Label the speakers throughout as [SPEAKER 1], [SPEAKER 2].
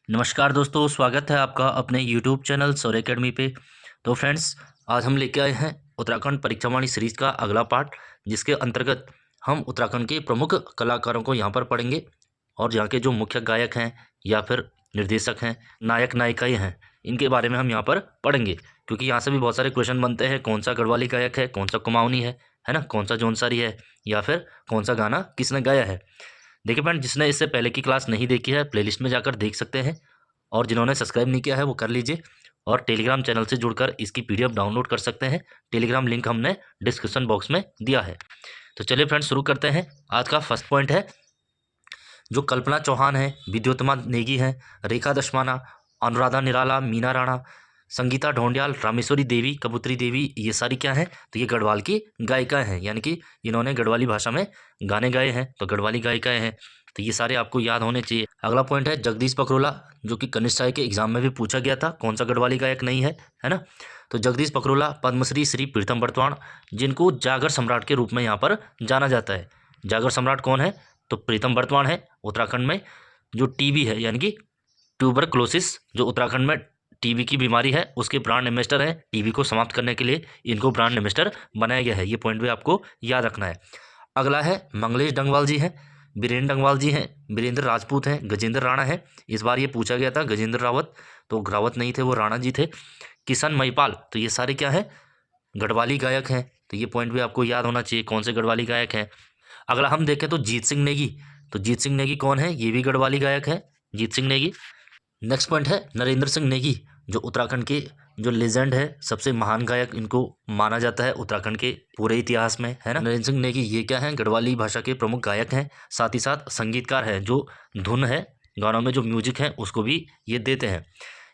[SPEAKER 1] नमस्कार दोस्तों, स्वागत है आपका अपने यूट्यूब चैनल सौर एकेडमी पे। तो फ्रेंड्स, आज हम लेके आए हैं उत्तराखंड परीक्षावाणी सीरीज़ का अगला पार्ट, जिसके अंतर्गत हम उत्तराखंड के प्रमुख कलाकारों को यहाँ पर पढ़ेंगे और यहाँ के जो मुख्य गायक हैं या फिर निर्देशक हैं, नायक नायिकाएँ हैं, इनके बारे में हम यहाँ पर पढ़ेंगे। क्योंकि यहाँ से भी बहुत सारे क्वेश्चन बनते हैं, कौन सा गढ़वाली गायक है, कौन सा कुमाऊनी है ना, कौन सा जौनसारी है, या फिर कौन सा गाना किसने गाया है। देखिए फ्रेंड, जिसने इससे पहले की क्लास नहीं देखी है, प्लेलिस्ट में जाकर देख सकते हैं, और जिन्होंने सब्सक्राइब नहीं किया है वो कर लीजिए, और टेलीग्राम चैनल से जुड़कर इसकी पीडीएफ डाउनलोड कर सकते हैं। टेलीग्राम लिंक हमने डिस्क्रिप्शन बॉक्स में दिया है। तो चलिए फ्रेंड्स, शुरू करते हैं। आज का फर्स्ट पॉइंट है, जो कल्पना चौहान है, विद्योत्मा नेगी है, रेखा दशमाना, अनुराधा निराला, मीना राणा, संगीता ढोंडियाल, रामेश्वरी देवी, कबूतरी देवी, ये सारी क्या हैं, तो ये गढ़वाल की गायिकाएँ हैं, यानी कि इन्होंने गढ़वाली भाषा में गाने गाए हैं, तो गढ़वाली गायिकाएँ हैं। तो ये सारे आपको याद होने चाहिए। अगला पॉइंट है जगदीश पकरोला, जो कि कनिष्ठ के एग्जाम में भी पूछा गया था, कौन सा गढ़वाली गायक नहीं है ना। तो जगदीश पकरोला पद्मश्री श्री प्रीतम बर्तवाण, जिनको जागर सम्राट के रूप में यहाँ पर जाना जाता है। जागर सम्राट कौन है, तो प्रीतम बर्तवाण है। उत्तराखंड में जो टीबी है, यानी कि ट्यूबरक्लोसिस, जो उत्तराखंड में टीबी की बीमारी है, उसके ब्रांड एम्बेसडर हैं। टीबी को समाप्त करने के लिए इनको ब्रांड एम्बेसडर बनाया गया है। ये पॉइंट भी आपको याद रखना है। अगला है मंगलेश डंगवाल जी हैं, बीरेन्द्र डंगवाल जी हैं, वीरेंद्र राजपूत हैं, गजेंद्र राणा है। इस बार ये पूछा गया था, गजेंद्र रावत, तो रावत नहीं थे, वो राणा जी थे। किशन महिपाल, तो ये सारे क्या है, गढ़वाली गायक हैं। तो ये पॉइंट भी आपको याद होना चाहिए, कौन से गढ़वाली गायक हैं। अगला हम देखें तो जीत सिंह नेगी, तो जीत सिंह नेगी कौन है, ये भी गढ़वाली गायक है, जीत सिंह नेगी। नेक्स्ट पॉइंट है नरेंद्र सिंह नेगी, जो उत्तराखंड के जो लेजेंड है, सबसे महान गायक इनको माना जाता है उत्तराखंड के पूरे इतिहास में, है ना। नरेंद्र सिंह नेगी ये क्या है, गढ़वाली भाषा के प्रमुख गायक हैं, साथ ही साथ संगीतकार हैं, जो धुन है गानों में, जो म्यूजिक है उसको भी ये देते हैं।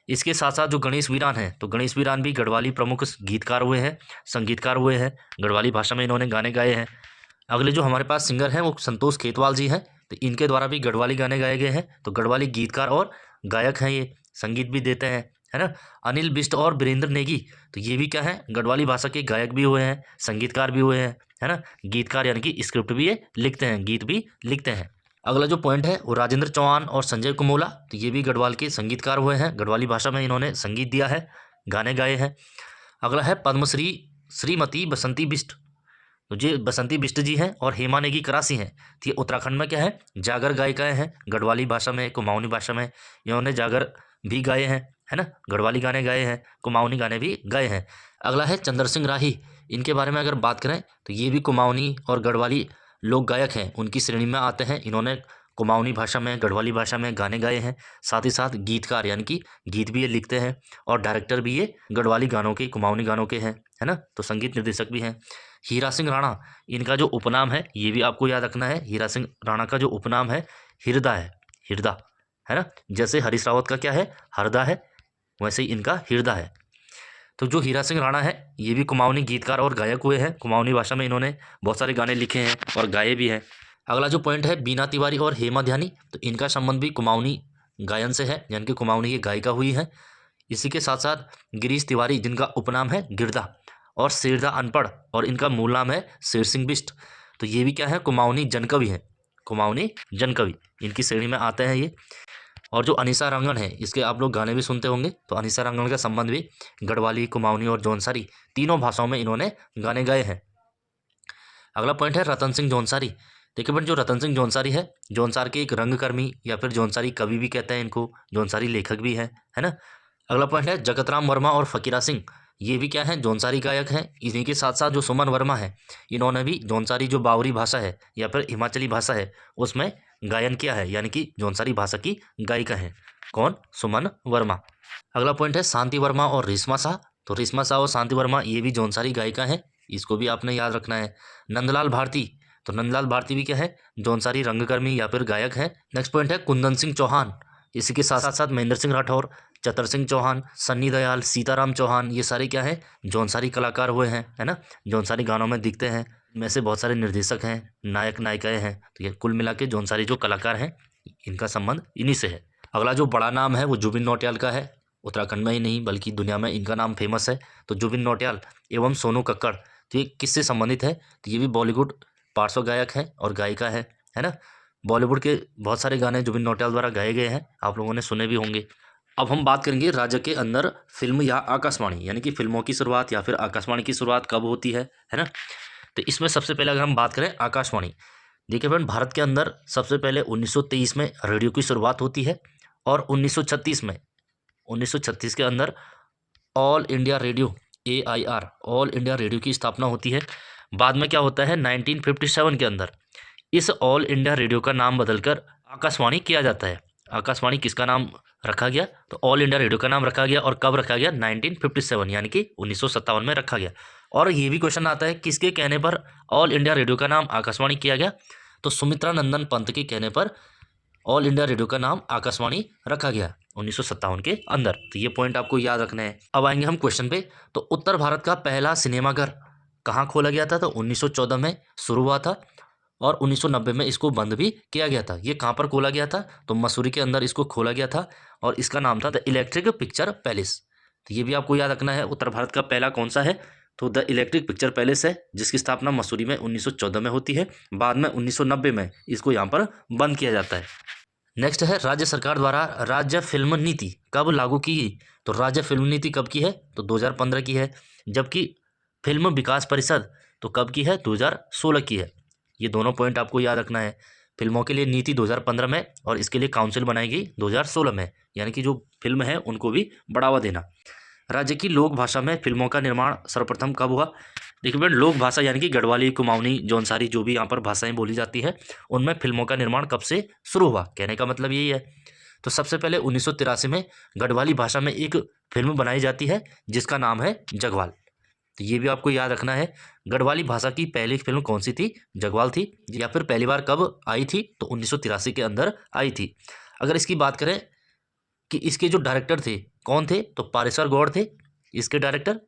[SPEAKER 1] इसके साथ साथ जो गणेश वीरान हैं, तो गणेश वीरान भी गढ़वाली प्रमुख गीतकार हुए हैं, संगीतकार हुए हैं, गढ़वाली भाषा में इन्होंने गाने गाए हैं। अगले जो हमारे पास सिंगर हैं वो संतोष खेतवाल जी हैं, तो इनके द्वारा भी गढ़वाली गाने गाए गए हैं। तो गढ़वाली गीतकार और गायक हैं, ये संगीत भी देते हैं, है ना। अनिल बिष्ट और वीरेंद्र नेगी, तो ये भी क्या है, गढ़वाली भाषा के गायक भी हुए हैं, संगीतकार भी हुए हैं, है ना। गीतकार यानी कि स्क्रिप्ट भी ये लिखते हैं, गीत भी लिखते हैं। अगला जो पॉइंट है वो राजेंद्र चौहान और संजय कुमोला, तो ये भी गढ़वाल के संगीतकार हुए हैं, गढ़वाली भाषा में इन्होंने संगीत दिया है, गाने गाए हैं। अगला है पद्मश्री श्रीमती बसंती बिष्ट, तो ये बसंती बिष्ट जी हैं और हेमा नेगी करासी हैं। तो ये उत्तराखंड में क्या है, जागर गायिकाएँ हैं, गढ़वाली भाषा में, कुमाऊनी भाषा में इन्होंने जागर भी गाए हैं, है ना। गढ़वाली गाने गाए हैं, कुमाऊनी गाने भी गाए हैं। अगला है चंद्र सिंह राही, इनके बारे में अगर बात करें तो ये भी कुमाऊनी और गढ़वाली लोक गायक हैं, उनकी श्रेणी में आते हैं। इन्होंने कुमाऊनी भाषा में, गढ़वाली भाषा में गाने गाए हैं, साथ ही साथ गीतकार यानी कि गीत भी ये लिखते हैं, और डायरेक्टर भी ये गढ़वाली गानों के, कुमाऊनी गानों के हैं, है ना। तो संगीत निर्देशक भी हैं। हीरा सिंह राणा, इनका जो उपनाम है ये भी आपको याद रखना है। हीरा सिंह राणा का जो उपनाम है हिरदा है, हिरदा, है ना। जैसे हरीश रावत का क्या है, हरदा है, वैसे ही इनका हिरदा है। तो जो हीरा सिंह राणा है ये भी कुमाऊनी गीतकार और गायक हुए हैं, कुमाऊनी भाषा में इन्होंने बहुत सारे गाने लिखे हैं और गाए भी हैं। अगला जो पॉइंट है बीना तिवारी और हेमा ध्यानी, तो इनका संबंध भी कुमाऊनी गायन से है, यानी कि कुमाऊनी की गायिका हुई है। इसी के साथ साथ गिरीश तिवारी, जिनका उपनाम है गिरदा, और शेरदा अनपढ़, और इनका मूल नाम है शेर सिंह बिष्ट, तो ये भी क्या है, कुमाऊनी जनकवि हैं, कुमाऊनी जनकवि इनकी श्रेणी में आते हैं ये। और जो अनीसा रंगन है, इसके आप लोग गाने भी सुनते होंगे, तो अनीसा रंगन का संबंध भी गढ़वाली, कुमाऊनी और जौनसारी तीनों भाषाओं में इन्होंने गाने गाए हैं। अगला पॉइंट है रतन सिंह जौनसारी। देखिए बट जो रतन सिंह जौनसारी है, जौनसार के एक रंगकर्मी या फिर जौनसारी कवि भी कहते हैं इनको, जौनसारी लेखक भी है ना। अगला पॉइंट है जगतराम वर्मा और फकीरा सिंह, ये भी क्या है, जौनसारी गायक हैं। इन्हीं के साथ साथ जो सुमन वर्मा है, इन्होंने भी जौनसारी जो बावरी भाषा है या फिर हिमाचली भाषा है उसमें गायन किया है, यानी कि जौनसारी भाषा की गायिका है। कौन, सुमन वर्मा। अगला पॉइंट है शांति वर्मा और रेशमा शाह, तो रेशमा शाह और शांति वर्मा ये भी जौनसारी गायिका हैं, इसको भी आपने याद रखना है। नंदलाल भारती, तो नंदलाल भारती भी क्या है, जौनसारी रंगकर्मी या फिर गायक है। नेक्स्ट पॉइंट है कुंदन सिंह चौहान, इसी के साथ साथ महेंद्र सिंह राठौर, चतर सिंह चौहान, सन्नी दयाल, सीताराम चौहान, ये सारे क्या है, जौनसारी कलाकार हुए हैं, है ना। जौनसारी गानों में दिखते हैं। इनमें से बहुत सारे निर्देशक हैं, नायक नायिकाएं हैं, तो ये कुल मिला के जौनसारी जो कलाकार हैं इनका संबंध इन्हीं से है। अगला जो बड़ा नाम है वो जुबिन नौटियाल का है, उत्तराखंड में ही नहीं बल्कि दुनिया में इनका नाम फेमस है। तो जुबिन नौटियाल एवं सोनू कक्कड़, तो ये किससे संबंधित है, तो ये भी बॉलीवुड पार्श्व गायक है और गायिका है ना। बॉलीवुड के बहुत सारे गाने जुबिन नौटियाल द्वारा गाए गए हैं, आप लोगों ने सुने भी होंगे। अब हम बात करेंगे राज्य के अंदर फिल्म या आकाशवाणी यानी कि फिल्मों की शुरुआत या फिर आकाशवाणी की शुरुआत कब होती है ना। तो इसमें सबसे पहले अगर हम बात करें आकाशवाणी, देखिए फ्रेंड, भारत के अंदर सबसे पहले 1923 में रेडियो की शुरुआत होती है और 1936 के अंदर all India radio AIR all India radio की स्थापना होती है। बाद में क्या होता है, 1957 के अंदर इस ऑल इंडिया रेडियो का नाम बदलकर आकाशवाणी किया जाता है। आकाशवाणी किसका नाम रखा गया, तो ऑल इंडिया रेडियो का नाम रखा गया। और कब रखा गया, 1957 यानी कि 1957 में रखा गया। और ये भी क्वेश्चन आता है किसके कहने पर ऑल इंडिया रेडियो का नाम आकाशवाणी किया गया, तो सुमित्रा नंदन पंत के कहने पर ऑल इंडिया रेडियो का नाम आकाशवाणी रखा गया 1957 के अंदर। तो ये पॉइंट आपको याद रखना है। अब आएंगे हम क्वेश्चन पे। तो उत्तर भारत का पहला सिनेमाघर कहाँ खोला गया था, तो 1914 में शुरू हुआ था और 1990 में इसको बंद भी किया गया था। ये कहाँ पर खोला गया था, तो मसूरी के अंदर इसको खोला गया था और इसका नाम था द इलेक्ट्रिक पिक्चर पैलेस। तो ये भी आपको याद रखना है, उत्तर भारत का पहला कौन सा है, तो द इलेक्ट्रिक पिक्चर पैलेस है, जिसकी स्थापना मसूरी में 1914 में होती है। बाद में 1990 में इसको यहाँ पर बंद किया जाता है। नेक्स्ट है राज्य सरकार द्वारा राज्य फिल्म नीति कब लागू की, तो राज्य फिल्म नीति कब की है, तो 2015 की है। जबकि फिल्म विकास परिषद तो कब की है, 2016 की है। ये दोनों पॉइंट आपको याद रखना है। फिल्मों के लिए नीति 2015 में और इसके लिए काउंसिल बनाई गई 2016 में, यानी कि जो फिल्म है उनको भी बढ़ावा देना। राज्य की लोक भाषा में फिल्मों का निर्माण सर्वप्रथम कब हुआ, देखिए फ्रेंड, लोक भाषा यानी कि गढ़वाली, कुमाऊनी, जौनसारी, जो भी यहाँ पर भाषाएं बोली जाती है उनमें फिल्मों का निर्माण कब से शुरू हुआ, कहने का मतलब यही है। तो सबसे पहले 1983 में गढ़वाली भाषा में एक फिल्म बनाई जाती है जिसका नाम है जगवाल। तो ये भी आपको याद रखना है, गढ़वाली भाषा की पहली फिल्म कौन सी थी, जगवाल थी। या फिर पहली बार कब आई थी, तो 1983 के अंदर आई थी। अगर इसकी बात करें कि इसके जो डायरेक्टर थे कौन थे, तो पारेश्वर गौड़ थे इसके डायरेक्टर।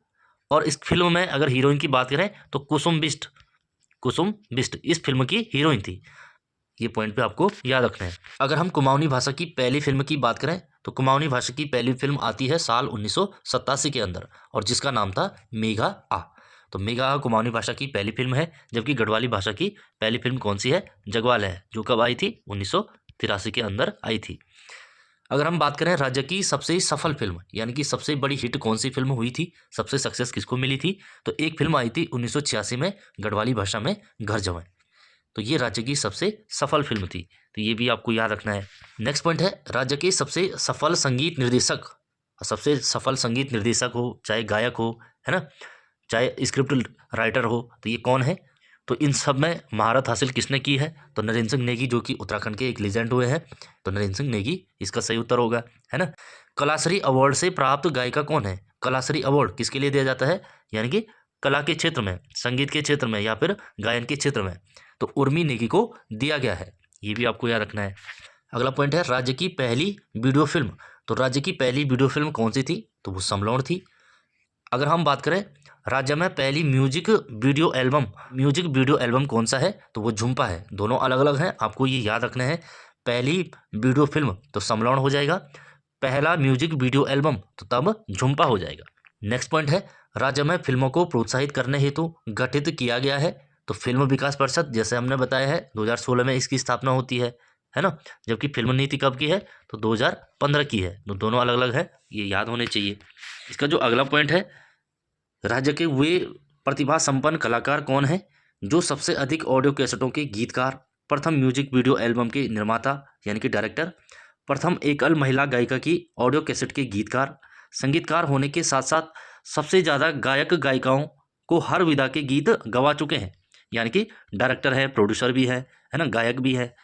[SPEAKER 1] और इस फिल्म में अगर हीरोइन की बात करें तो कुसुम बिष्ट इस फिल्म की हीरोइन थी। ये पॉइंट पे आपको याद रखना है। अगर हम कुमाऊनी भाषा की पहली फिल्म की बात करें तो कुमाऊनी भाषा की पहली फिल्म आती है साल 1987 के अंदर और जिसका नाम था मेघा आ। तो मेघा आ कुमाऊनी भाषा की पहली फिल्म है। जबकि गढ़वाली भाषा की पहली फिल्म कौन सी है, जगवाल है, जो कब आई थी, 1983 के अंदर आई थी। अगर हम बात करें राज्य की सबसे सफल फिल्म यानी कि सबसे बड़ी हिट कौन सी फिल्म हुई थी, सबसे सक्सेस किसको मिली थी, तो एक फिल्म आई थी 1986 में गढ़वाली भाषा में, घर जवां। तो ये राज्य की सबसे सफल फिल्म थी। तो ये भी आपको याद रखना है। नेक्स्ट पॉइंट है राज्य के सबसे सफल संगीत निर्देशक। सबसे सफल संगीत निर्देशक हो, चाहे गायक हो, है ना, चाहे स्क्रिप्ट राइटर हो, तो ये कौन है, तो इन सब में महारत हासिल किसने की है, तो नरेंद्र सिंह नेगी, जो कि उत्तराखंड के एक लीजेंड हुए हैं। तो नरेंद्र सिंह नेगी इसका सही उत्तर होगा, है ना। कलाश्री अवार्ड से प्राप्त गायिका कौन है, कलाश्री अवार्ड किसके लिए दिया जाता है, यानी कि कला के क्षेत्र में, संगीत के क्षेत्र में या फिर गायन के क्षेत्र में, तो उर्मी नेगी को दिया गया है। ये भी आपको याद रखना है। अगला पॉइंट है राज्य की पहली वीडियो फिल्म। तो राज्य की पहली वीडियो फिल्म कौन सी थी, तो वो समलौन थी। अगर हम बात करें राज्य में पहली म्यूजिक वीडियो एल्बम कौन सा है, तो वो झुम्पा है। दोनों अलग अलग हैं, आपको ये याद रखना है। पहली वीडियो फिल्म तो समलौन हो जाएगा, पहला म्यूजिक वीडियो एल्बम तो तब झुम्पा हो जाएगा। नेक्स्ट पॉइंट है राज्य में फिल्मों को प्रोत्साहित करने हेतु गठित किया गया है। तो फिल्म विकास परिषद, जैसे हमने बताया है, 2016 में इसकी स्थापना होती है ना। जबकि फिल्म नीति कब की है, तो 2015 की है। तो दोनों अलग अलग है, ये याद होने चाहिए। इसका जो अगला पॉइंट है, राज्य के वे प्रतिभा संपन्न कलाकार कौन है जो सबसे अधिक ऑडियो कैसेटों के गीतकार, प्रथम म्यूजिक वीडियो एल्बम के निर्माता यानी कि डायरेक्टर, प्रथम एकल महिला गायिका की ऑडियो कैसेट के गीतकार, संगीतकार होने के साथ साथ सबसे ज़्यादा गायक गायिकाओं को हर विधा के गीत गवा चुके हैं, यानी कि डायरेक्टर है, प्रोड्यूसर भी है ना, गायक भी है।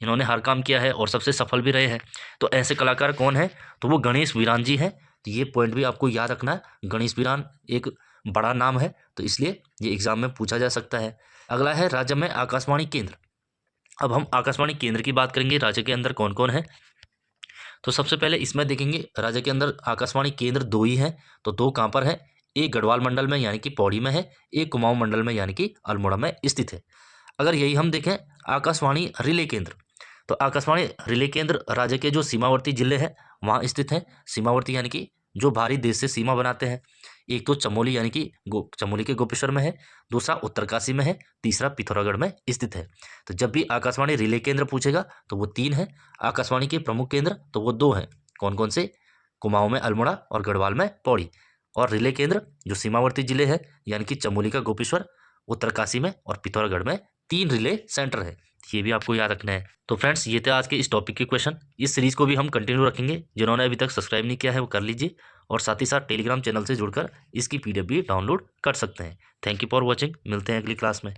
[SPEAKER 1] इन्होंने हर काम किया है और सबसे सफल भी रहे हैं। तो ऐसे कलाकार कौन है, तो वो गणेश वीरान जी हैं। तो ये पॉइंट भी आपको याद रखना है। गणेश वीरान एक बड़ा नाम है, तो इसलिए ये एग्जाम में पूछा जा सकता है। अगला है राज्य में आकाशवाणी केंद्र। अब हम आकाशवाणी केंद्र की बात करेंगे, राज्य के अंदर कौन कौन है। तो सबसे पहले इसमें देखेंगे राज्य के अंदर आकाशवाणी केंद्र 2 ही हैं। तो 2 कहाँ पर है, एक गढ़वाल मंडल में यानी कि पौड़ी में है, एक कुमाऊं मंडल में यानी कि अल्मोड़ा में स्थित है। अगर यही हम देखें आकाशवाणी रिले केंद्र, तो आकाशवाणी रिले केंद्र राज्य के जो सीमावर्ती जिले हैं वहाँ स्थित हैं। सीमावर्ती यानी कि जो बाहरी देश से सीमा बनाते हैं। एक तो चमोली यानी कि चमोली के गोपेश्वर में है, दूसरा उत्तरकाशी में है, तीसरा पिथौरागढ़ में स्थित है। तो जब भी आकाशवाणी रिले केंद्र पूछेगा तो वो 3 है, आकाशवाणी के प्रमुख केंद्र तो वो 2 हैं। कौन कौन से? कुमाऊं में अल्मोड़ा और गढ़वाल में पौड़ी। और रिले केंद्र जो सीमावर्ती जिले हैं यानी कि चमोली का गोपेश्वर, उत्तरकाशी में और पिथौरागढ़ में 3 रिले सेंटर है। ये भी आपको याद रखना है। तो फ्रेंड्स ये थे आज के इस टॉपिक के क्वेश्चन। इस सीरीज को भी हम कंटिन्यू रखेंगे। जिन्होंने अभी तक सब्सक्राइब नहीं किया है वो कर लीजिए और साथ ही साथ टेलीग्राम चैनल से जुड़कर इसकी PDF भी डाउनलोड कर सकते हैं। Thank you for watching. मिलते हैं अगली क्लास में।